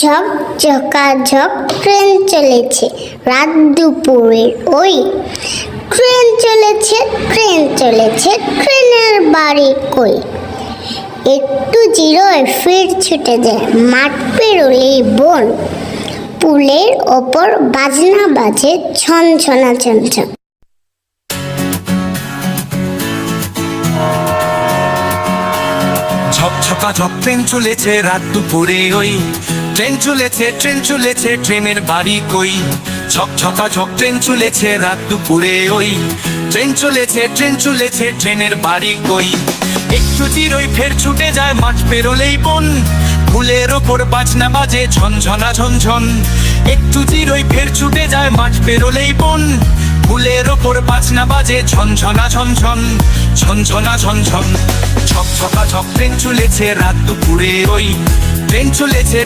ঝক ঝকাঝক train চলেছে রাত দুপুরের ওই ট্রেন চলেছে ট্রেনের বাড়ি কই। একটু জিরোয় ফির ছুটে যায় মাঠ পেরোলেই বন, পুলের ওপর বাজনা বাজে ছন ছনা ছন ছন। ঝকঝকাঝক ট্রেন চলেছে রাত দুপুরে ওই ট্রেন চলেছে ট্রেনের বাড়ি কই। ঝকঝকাঝক ট্রেন চলেছে রাত দুপুরে ওই ট্রেন চলেছে ট্রেনের বাড়ি কই। একটু জিরোই ফের ছুটে যায় মাঠ পেরোলেই বন, ফুলের ওপর বাজনা বাজে ঝনঝনা ঝনঝন। একটু জিরোই ফের ছুটে যায় মাঠ পেরোলেই বন, ফুলের ওপর বাজনা বাজে ঝনঝনা ঝনঝন ঝনঝনা ঝনঝন। ঝকঝকাঝক ট্রেন চলেছে রাত দুপুরে ওই ট্রেন চলেছে